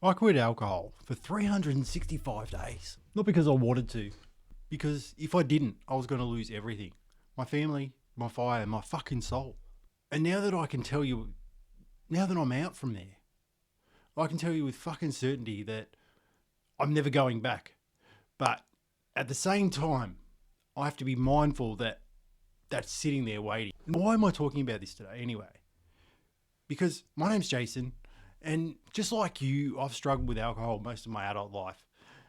I quit alcohol for 365 days. Not because I wanted to, because if I didn't, I was going to lose everything. My family, my fire, my fucking soul. And now that I can tell you, now that I'm out from there, I can tell you with fucking certainty that I'm never going back. But at the same time, I have to be mindful that that's sitting there waiting. Why am I talking about this today anyway? Because my name's Jason, and just like you, I've struggled with alcohol most of my adult life.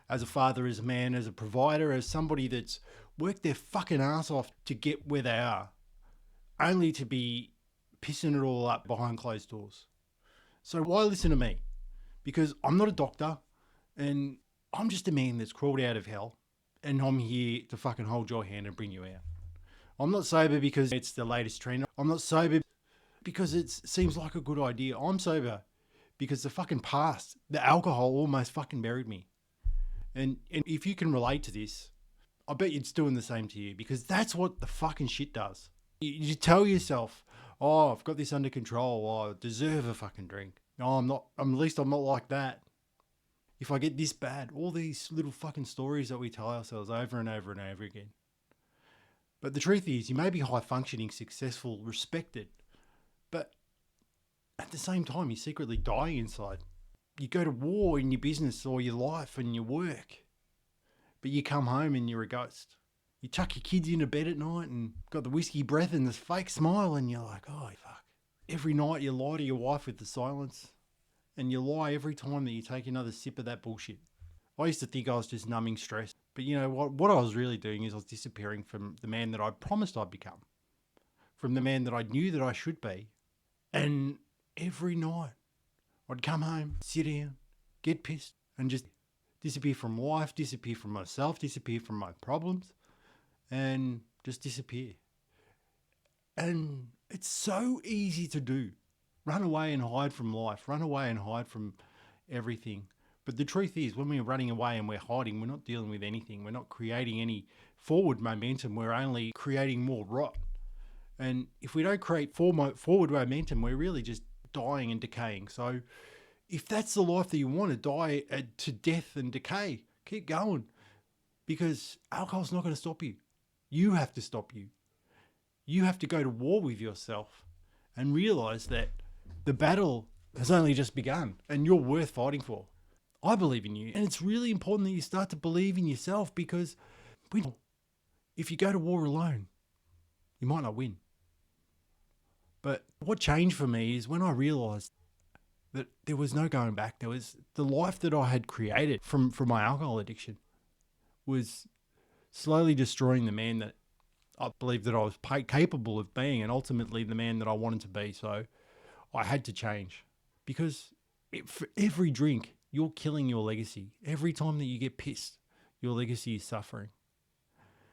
As a father, as a man, as a provider, as somebody that's worked their fucking ass off to get where they are, only to be pissing it all up behind closed doors. So why listen to me? Because I'm not a doctor, and I'm just a man that's crawled out of hell, and I'm here to fucking hold your hand and bring you out. I'm not sober because it's the latest trend. I'm not sober because it seems like a good idea. I'm sober because the fucking past, the alcohol almost fucking buried me. And if you can relate to this, I bet it's doing the same to you, because that's what the fucking shit does. You tell yourself, oh, I've got this under control. Oh, I deserve a fucking drink. No, I'm not. At least I'm not like that. If I get this bad, all these little fucking stories that we tell ourselves over and over and over again. But the truth is, you may be high functioning, successful, respected, but at the same time, you're secretly dying inside. You go to war in your business or your life and your work, but you come home and you're a ghost. You chuck your kids into bed at night and got the whiskey breath and this fake smile, and you're like, oh, fuck. Every night you lie to your wife with the silence, and you lie every time that you take another sip of that bullshit. I used to think I was just numbing stress, but you know what I was really doing is I was disappearing from the man that I promised I'd become, from the man that I knew that I should be. And every night I'd come home, sit down, get pissed, and just disappear from life, disappear from myself, disappear from my problems, and just disappear. And it's so easy to do. Run away and hide from life. Run away and hide from everything. But the truth is, when we're running away and we're hiding, we're not dealing with anything. We're not creating any forward momentum. We're only creating more rot. And if we don't create forward momentum, we're really just dying and decaying. So if that's the life that you want, to die to death and decay, keep going. Because alcohol's not going to stop you. You have to stop you. You have to go to war with yourself and realize that the battle has only just begun and you're worth fighting for. I believe in you. And it's really important that you start to believe in yourself, because if you go to war alone, you might not win. But what changed for me is when I realized that there was no going back. There was the life that I had created from my alcohol addiction was slowly destroying the man that I believed that I was capable of being, and ultimately the man that I wanted to be. So I had to change, because for every drink, you're killing your legacy. Every time that you get pissed, your legacy is suffering.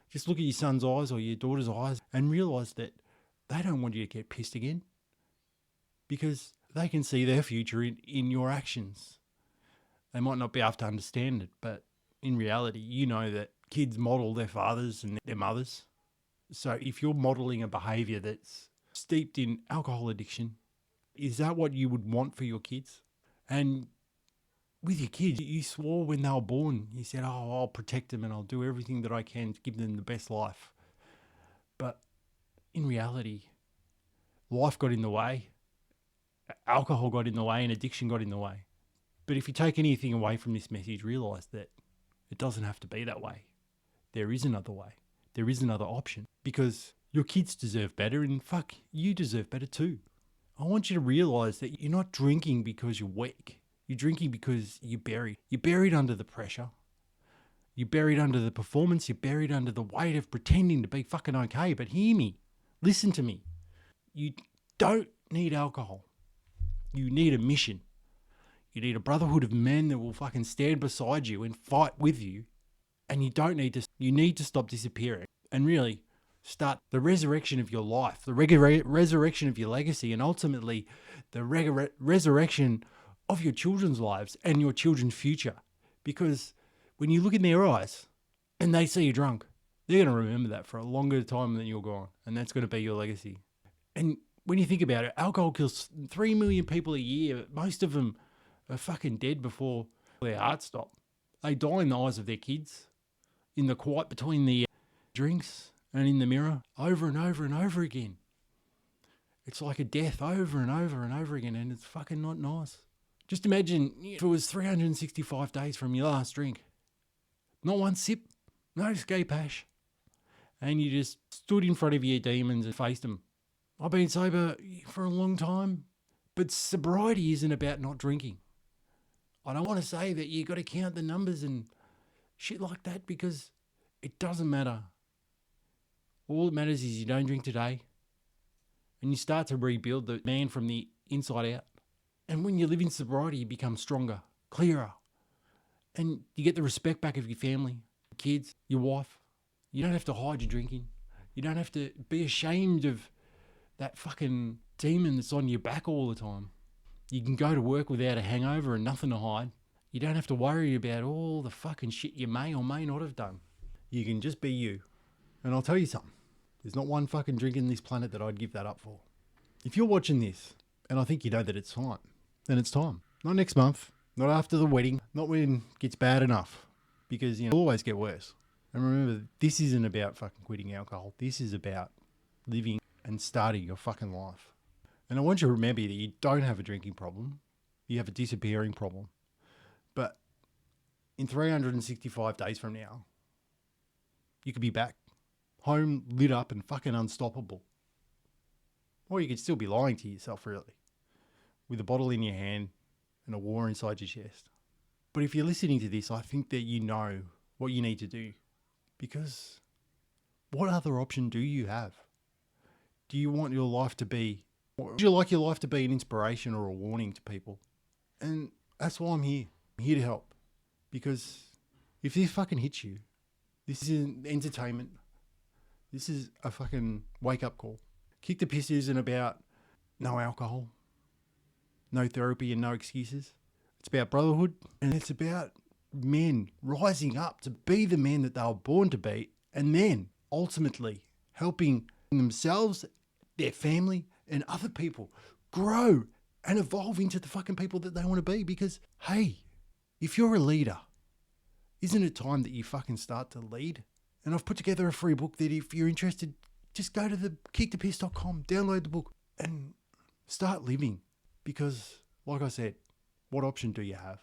Just look at your son's eyes or your daughter's eyes and realize that they don't want you to get pissed again, because they can see their future in your actions. They might not be able to understand it, but in reality, you know that kids model their fathers and their mothers. So if you're modeling a behavior that's steeped in alcohol addiction, is that what you would want for your kids? And with your kids, you swore when they were born, you said, oh, I'll protect them and I'll do everything that I can to give them the best life. But in reality, life got in the way, alcohol got in the way, and addiction got in the way. But if you take anything away from this message, realize that it doesn't have to be that way. There is another way. There is another option, because your kids deserve better, and fuck, you deserve better too. I want you to realize that you're not drinking because you're weak. You're drinking because you're buried. You're buried under the pressure. You're buried under the performance. You're buried under the weight of pretending to be fucking okay. But hear me. Listen to me. You don't need alcohol. You need a mission. You need a brotherhood of men that will fucking stand beside you and fight with you. And you need to stop disappearing and really start the resurrection of your life, the resurrection of your legacy, and ultimately the resurrection of your children's lives and your children's future. Because when you look in their eyes and they see you drunk, they're going to remember that for a longer time than you're gone. And that's going to be your legacy. And when you think about it, alcohol kills 3 million people a year. Most of them are fucking dead before their hearts stop. They die in the eyes of their kids, in the quiet between the drinks and in the mirror, over and over and over again. It's like a death over and over and over again, and it's fucking not nice. Just imagine if it was 365 days from your last drink. Not one sip, no escape hash. And you just stood in front of your demons and faced them. I've been sober for a long time, but sobriety isn't about not drinking. I don't want to say that you got to count the numbers and shit like that, because it doesn't matter. All that matters is you don't drink today, and you start to rebuild the man from the inside out. And when you live in sobriety, you become stronger, clearer, and you get the respect back of your family, your kids, your wife. You don't have to hide your drinking. You don't have to be ashamed of that fucking demon that's on your back all the time. You can go to work without a hangover and nothing to hide. You don't have to worry about all the fucking shit you may or may not have done. You can just be you. And I'll tell you something. There's not one fucking drink in this planet that I'd give that up for. If you're watching this, and I think you know that it's time, then it's time. Not next month, not after the wedding, not when it gets bad enough, because it'll always get worse. And remember, this isn't about fucking quitting alcohol. This is about living and starting your fucking life. And I want you to remember that you don't have a drinking problem. You have a disappearing problem. But in 365 days from now, you could be back, home, lit up and fucking unstoppable. Or you could still be lying to yourself, really, with a bottle in your hand and a war inside your chest. But if you're listening to this, I think that you know what you need to do. Because what other option do you have? Do you want your life to be, would you like your life to be an inspiration or a warning to people? And that's why I'm here. I'm here to help. Because if this fucking hits you, this isn't entertainment. This is a fucking wake-up call. Kick the Piss isn't about no alcohol, no therapy and no excuses. It's about brotherhood, and it's about men rising up to be the men that they were born to be, and then ultimately helping themselves, their family, and other people grow and evolve into the fucking people that they want to be. Because, hey, if you're a leader, isn't it time that you fucking start to lead? And I've put together a free book that if you're interested, just go to the kickthepiss.com, download the book and start living. Because, like I said, what option do you have?